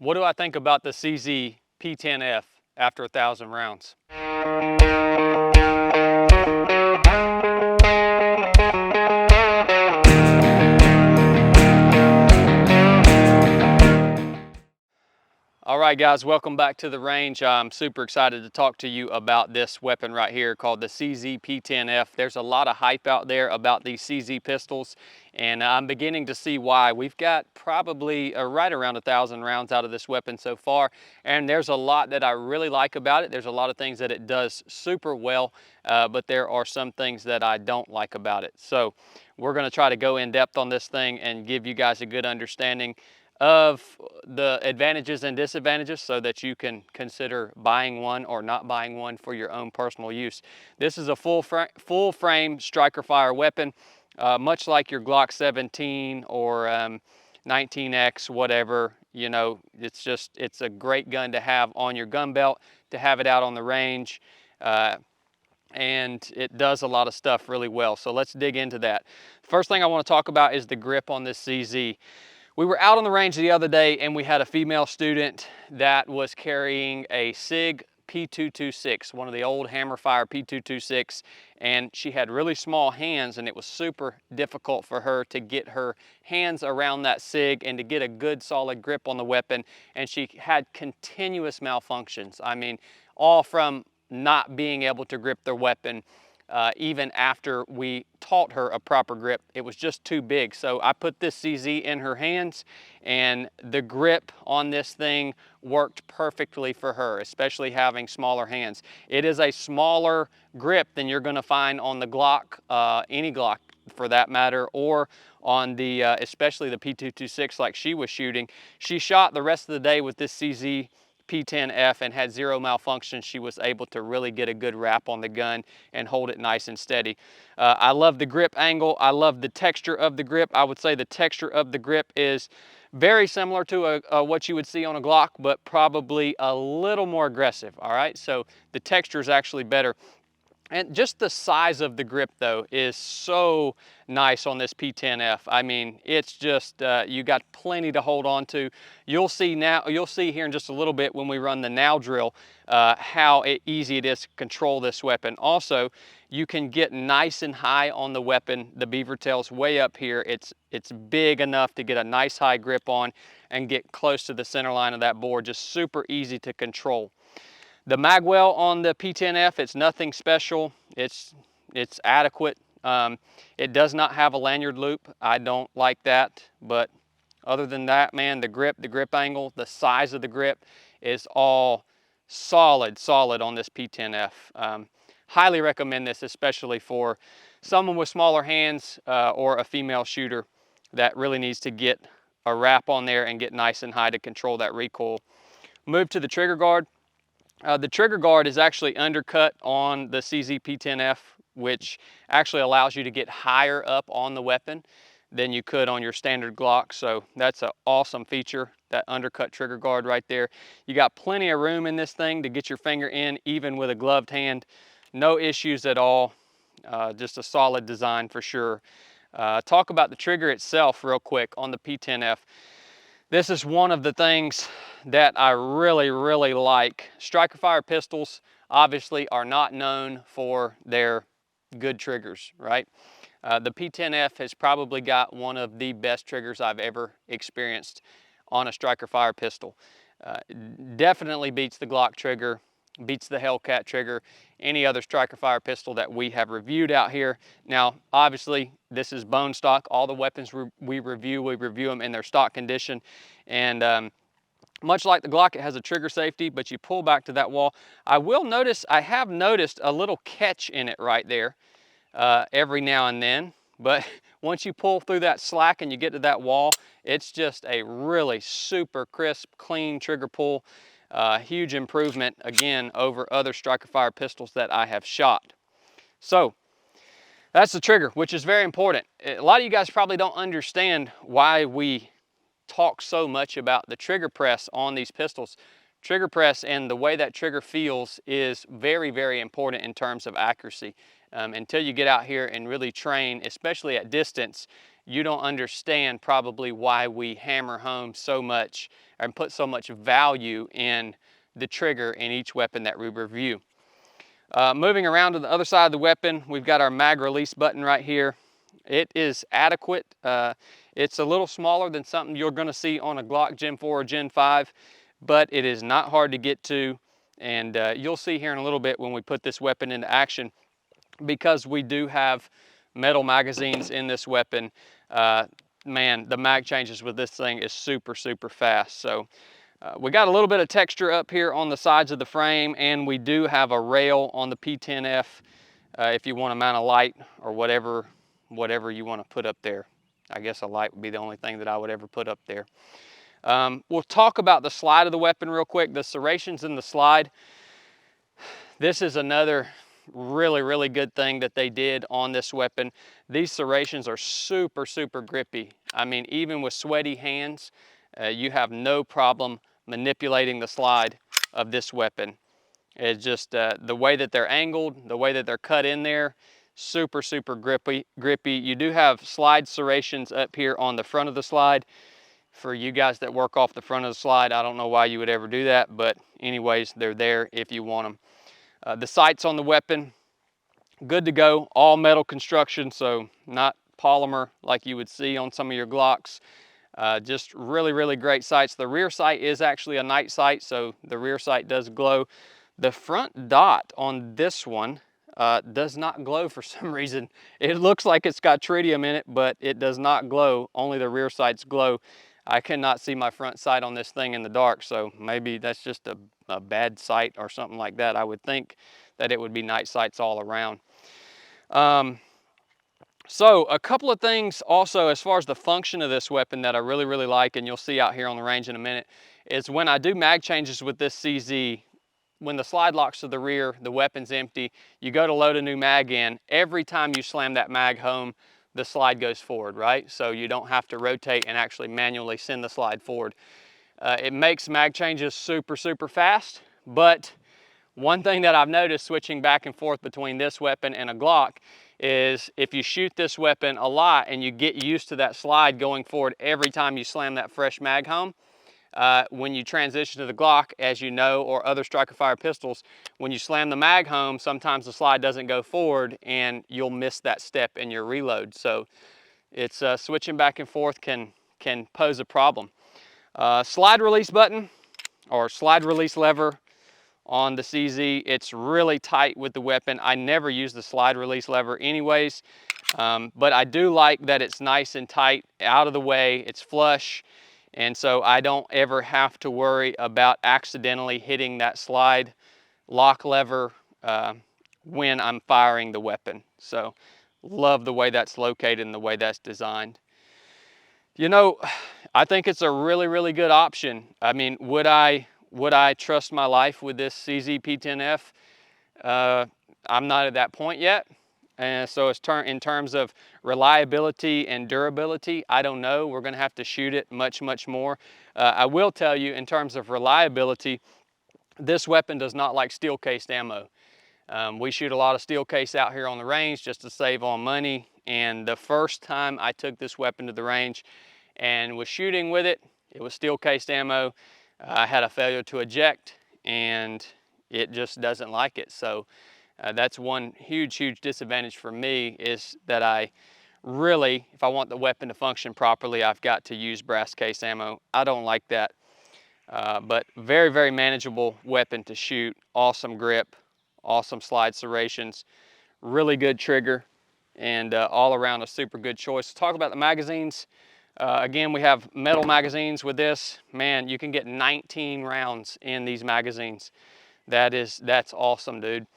What do I think about the CZ P10F after 1,000 rounds? All right, guys, welcome back to the range. I'm super excited to talk to you about this weapon right here called the CZ P10F. There's a lot of hype out there about these CZ pistols, and I'm beginning to see why. We've got probably right around 1,000 rounds out of this weapon so far, and there's a lot that I really like about it. There's a lot of things that it does super well, but there are some things that I don't like about it. So we're going to try to go in depth on this thing and give you guys a good understanding of the advantages and disadvantages so that you can consider buying one or not buying one for your own personal use. This is a full frame striker fire weapon, much like your Glock 17 or 19X, whatever. You know, it's a great gun to have on your gun belt, to have it out on the range, and it does a lot of stuff really well. So let's dig into that. First thing I want to talk about is the grip on this CZ. We were out on the range the other day and we had a female student that was carrying a SIG P226, one of the old Hammerfire P226, and she had really small hands, and it was super difficult for her to get her hands around that SIG and to get a good solid grip on the weapon, and she had continuous malfunctions. I mean, all from not being able to grip the weapon. Even after we taught her a proper grip, it was just too big. So I put this CZ in her hands, and the grip on this thing worked perfectly for her, especially having smaller hands. It is a smaller grip than you're going to find on the Glock, any Glock for that matter, or on the especially the P226 like she was shooting. She shot the rest of the day with this CZ P10F and had zero malfunctions. She was able to really get a good wrap on the gun and hold it nice and steady. I love the grip angle. I love the texture of the grip. I would say the texture of the grip is very similar to what you would see on a Glock, but probably a little more aggressive, all right? So the texture is actually better. And just the size of the grip though is so nice on this P10F. I mean, it's just, you got plenty to hold on to. You'll see here in just a little bit when we run the now drill, how easy it is to control this weapon. Also, you can get nice and high on the weapon. The beaver tail's way up here. It's big enough to get a nice high grip on and get close to the center line of that bore. Just super easy to control. The magwell on the P10F, it's nothing special. It's adequate. It does not have a lanyard loop. I don't like that, but other than that, man, the grip angle, the size of the grip is all solid on this P10F. Highly recommend this, especially for someone with smaller hands or a female shooter that really needs to get a wrap on there and get nice and high to control that recoil. Move to the trigger guard. The trigger guard is actually undercut on the CZ P10F, which actually allows you to get higher up on the weapon than you could on your standard Glock. So that's an awesome feature, that undercut trigger guard right there. You got plenty of room in this thing to get your finger in, even with a gloved hand. No issues at all. Just a solid design for sure. Talk about the trigger itself real quick on the P10F. This is one of the things that I really like. Striker fire pistols obviously are not known for their good triggers, right? The P10F has probably got one of the best triggers I've ever experienced on a striker fire pistol. Definitely beats the Glock trigger, beats the Hellcat trigger, any other striker fire pistol that we have reviewed out here. Now, obviously, this is bone stock. All the weapons we review them in their stock condition. And much like the Glock, it has a trigger safety, but you pull back to that wall. I have noticed a little catch in it right there every now and then. But once you pull through that slack and you get to that wall, it's just a really super crisp, clean trigger pull. Huge improvement, again, over other striker fire pistols that I have shot. So that's the trigger, which is very important. A lot of you guys probably don't understand why we talk so much about the trigger press on these pistols. Trigger press and the way that trigger feels is very important in terms of accuracy. Until you get out here and really train, especially at distance, you don't understand probably why we hammer home so much and put so much value in the trigger in each weapon that we review. Moving around to the other side of the weapon, we've got our mag release button right here. It is adequate. It's a little smaller than something you're going to see on a Glock Gen 4 or Gen 5, but it is not hard to get to, and you'll see here in a little bit when we put this weapon into action, because we do have metal magazines in this weapon. Man, the mag changes with this thing is super, super fast. So we got a little bit of texture up here on the sides of the frame, and we do have a rail on the P10F if you want to mount a light or whatever you want to put up there. I guess a light would be the only thing that I would ever put up there. We'll talk about the slide of the weapon real quick. The serrations in the slide. This is another really, really good thing that they did on this weapon. These serrations are super, super grippy. I mean, even with sweaty hands, you have no problem manipulating the slide of this weapon. It's just the way that they're angled, the way that they're cut in there, super, super grippy. You do have slide serrations up here on the front of the slide. For you guys that work off the front of the slide, I don't know why you would ever do that, but anyways, they're there if you want them. The sights on the weapon, good to go, all metal construction, so not polymer like you would see on some of your Glocks. Just really, really great sights. The rear sight is actually a night sight, so the rear sight does glow. The front dot on this one does not glow for some reason. It looks like it's got tritium in it, but it does not glow. Only the rear sights glow. I cannot see my front sight on this thing in the dark, so maybe that's just a bad sight or something like that. I would think that it would be night sights all around. So a couple of things also as far as the function of this weapon that I really, really like, and you'll see out here on the range in a minute, is when I do mag changes with this CZ, when the slide locks to the rear, the weapon's empty, you go to load a new mag in, every time you slam that mag home, the slide goes forward, right? So you don't have to rotate and actually manually send the slide forward. It makes mag changes super, super fast, but one thing that I've noticed switching back and forth between this weapon and a Glock is if you shoot this weapon a lot and you get used to that slide going forward every time you slam that fresh mag home, when you transition to the Glock, as you know, or other striker fire pistols, when you slam the mag home, sometimes the slide doesn't go forward and you'll miss that step in your reload. So it's switching back and forth can pose a problem. Slide release button or slide release lever on the CZ, it's really tight with the weapon. I never use the slide release lever anyways, but I do like that it's nice and tight, out of the way, it's flush, and so I don't ever have to worry about accidentally hitting that slide lock lever when I'm firing the weapon. So love the way that's located and the way that's designed. You know, I think it's a really, really good option. I mean, would I trust my life with this CZ P10F? I'm not at that point yet. And so it's in terms of reliability and durability, I don't know. We're going to have to shoot it much, much more. I will tell you, in terms of reliability, this weapon does not like steel cased ammo. We shoot a lot of steel case out here on the range just to save on money. And the first time I took this weapon to the range and was shooting with it, it was steel cased ammo. I had a failure to eject and it just doesn't like it. So that's one huge, huge disadvantage for me, is that I really, if I want the weapon to function properly, I've got to use brass case ammo. I don't like that. But very, very manageable weapon to shoot. Awesome grip, awesome slide serrations, really good trigger, and all around a super good choice. Let's talk about the magazines. Again, we have metal magazines with this. Man, you can get 19 rounds in these magazines. That's awesome, dude.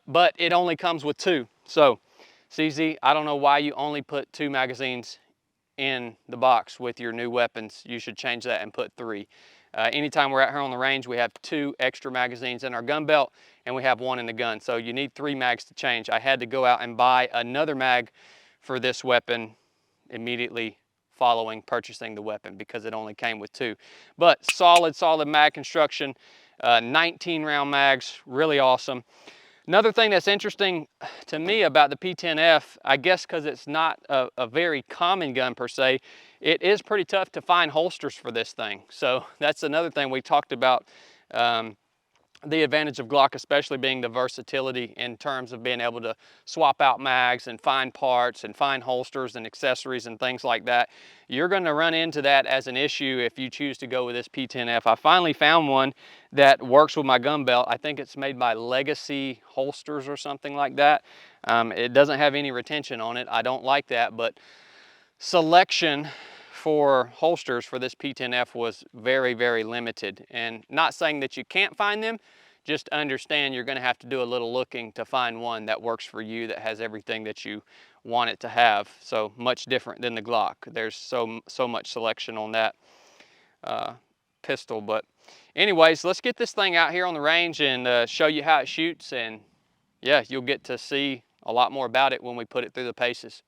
But it only comes with 2. So, CZ, I don't know why you only put 2 magazines in the box with your new weapons. You should change that and put 3. Anytime we're out here on the range, we have 2 extra magazines in our gun belt, and we have 1 in the gun. So you need 3 mags to change. I had to go out and buy another mag for this weapon immediately following purchasing the weapon because it only came with 2. But solid mag construction, 19 round mags, really awesome. Another thing that's interesting to me about the P10F, I guess because it's not a very common gun per se, it is pretty tough to find holsters for this thing. So that's another thing we talked about. The advantage of Glock especially being the versatility in terms of being able to swap out mags and find parts and find holsters and accessories and things like that. You're going to run into that as an issue if you choose to go with this P10F. I finally found one that works with my gun belt. I think it's made by Legacy Holsters or something like that. It doesn't have any retention on it. I don't like that, but selection for holsters for this P10F was very, very limited. And not saying that you can't find them, just understand you're going to have to do a little looking to find one that works for you, that has everything that you want it to have. So much different than the Glock. There's so much selection on that pistol. But anyways, let's get this thing out here on the range and show you how it shoots. And yeah, you'll get to see a lot more about it when we put it through the paces.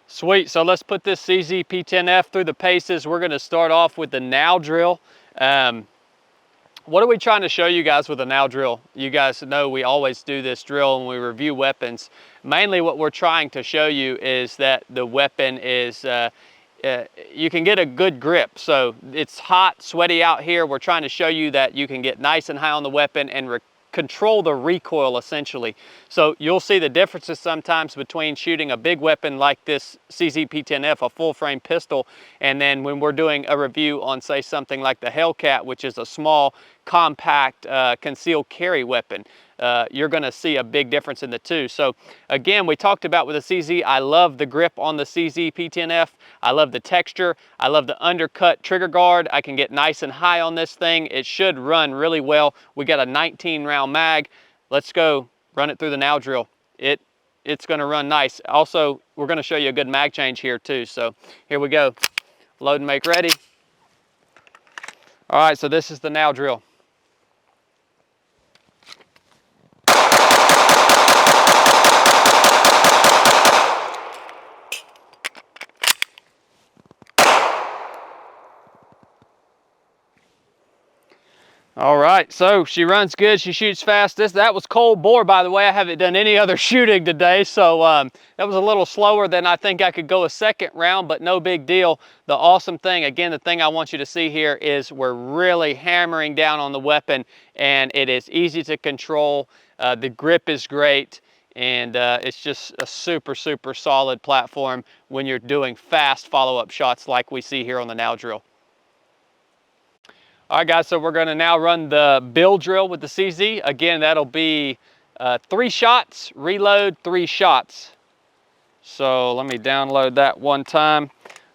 Sweet, so let's put this CZ P10F through the paces. We're gonna start off with the now drill. What are we trying to show you guys with the now drill? You guys know we always do this drill when we review weapons. Mainly what we're trying to show you is that the weapon is, you can get a good grip. So it's hot, sweaty out here. We're trying to show you that you can get nice and high on the weapon and control the recoil essentially. So you'll see the differences sometimes between shooting a big weapon like this CZ P10F, a full frame pistol, and then when we're doing a review on say something like the Hellcat, which is a small compact concealed carry weapon. You're going to see a big difference in the two. So again, we talked about with the CZ, I love the grip on the CZ P10F. I love the texture. I love the undercut trigger guard. I can get nice and high on this thing. It should run really well. We got a 19 round mag. Let's go run it through the now drill. It's going to run nice. Also, we're going to show you a good mag change here too. So here we go. Load and make ready. All right, so this is the now drill. All right, so she runs good, she shoots fast. That was cold bore, by the way. I haven't done any other shooting today, so that was a little slower than I think I could go a second round, but no big deal. The awesome thing, again, the thing I want you to see here is we're really hammering down on the weapon, and it is easy to control. The grip is great, and it's just a super, super solid platform when you're doing fast follow-up shots like we see here on the now drill. All right, guys, so we're going to now run the build drill with the CZ. Again, that'll be 3 shots, reload, 3 shots. So let me download that one time.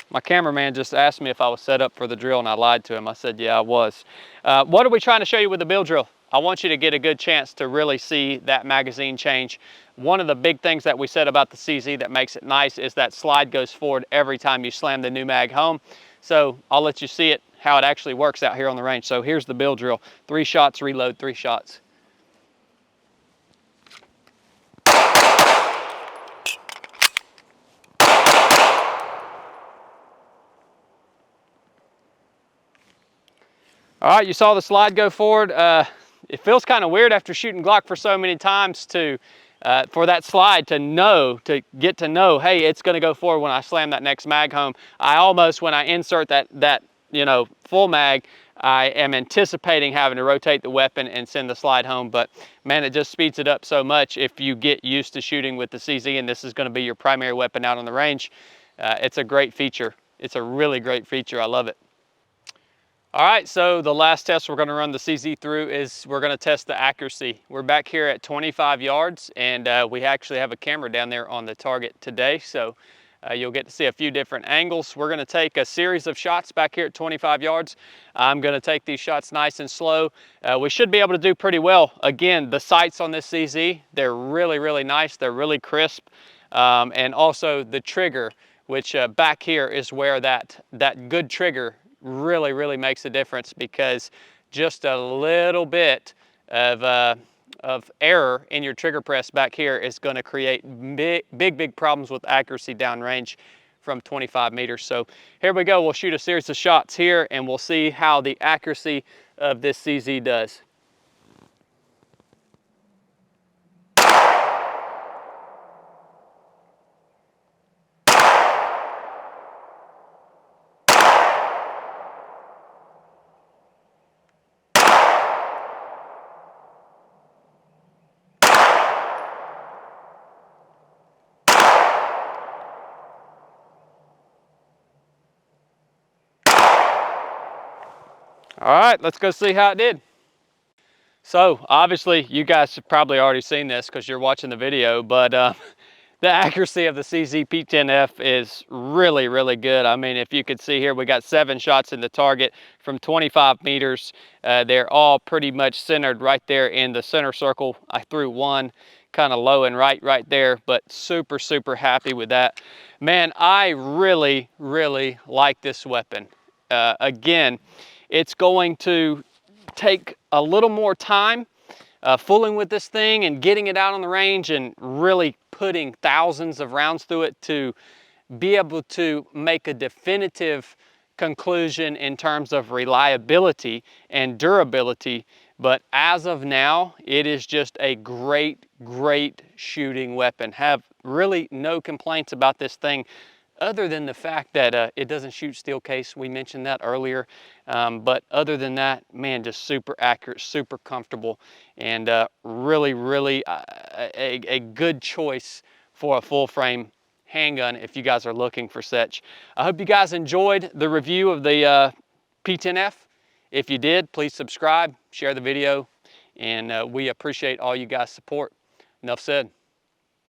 My cameraman just asked me if I was set up for the drill, and I lied to him. I said, yeah, I was. What are we trying to show you with the build drill? I want you to get a good chance to really see that magazine change. One of the big things that we said about the CZ that makes it nice is that slide goes forward every time you slam the new mag home. So I'll let you see it, how it actually works out here on the range. So here's the build drill. 3 shots, reload, 3 shots. All right, you saw the slide go forward. It feels kind of weird after shooting Glock for so many times to for that slide to get to know, hey, it's going to go forward when I slam that next mag home. I almost, when I insert that full mag, I am anticipating having to rotate the weapon and send the slide home, but man, it just speeds it up so much if you get used to shooting with the CZ, and this is going to be your primary weapon out on the range. It's a great feature. It's a really great feature. I love it. All right, so the last test we're going to run the CZ through is we're going to test the accuracy. We're back here at 25 yards, and we actually have a camera down there on the target today, so you'll get to see a few different angles. We're going to take a series of shots back here at 25 yards. I'm going to take these shots nice and slow. We should be able to do pretty well. Again, the sights on this CZ, they're really, really nice. They're really crisp, and also the trigger, which back here is where that good trigger really, really makes a difference, because just a little bit of error in your trigger press back here is going to create big problems with accuracy downrange from 25 meters. So here we go. We'll shoot a series of shots here, and we'll see how the accuracy of this CZ does. All right, let's go see how it did. So obviously you guys have probably already seen this because you're watching the video, but the accuracy of the CZ P10F is really, really good. I mean, if you could see here, we got 7 shots in the target from 25 meters. They're all pretty much centered right there in the center circle. I threw one kind of low and right there, but super, super happy with that. Man, I really, really like this weapon. Again, it's going to take a little more time fooling with this thing and getting it out on the range and really putting thousands of rounds through it to be able to make a definitive conclusion in terms of reliability and durability. But as of now, it is just a great, great shooting weapon. Have really no complaints about this thing, other than the fact that it doesn't shoot steel case. We mentioned that earlier. But other than that, man, just super accurate, super comfortable, and really, really a good choice for a full frame handgun if you guys are looking for such. I hope you guys enjoyed the review of the P10F. If you did, please subscribe, share the video, and we appreciate all you guys' support. Enough said.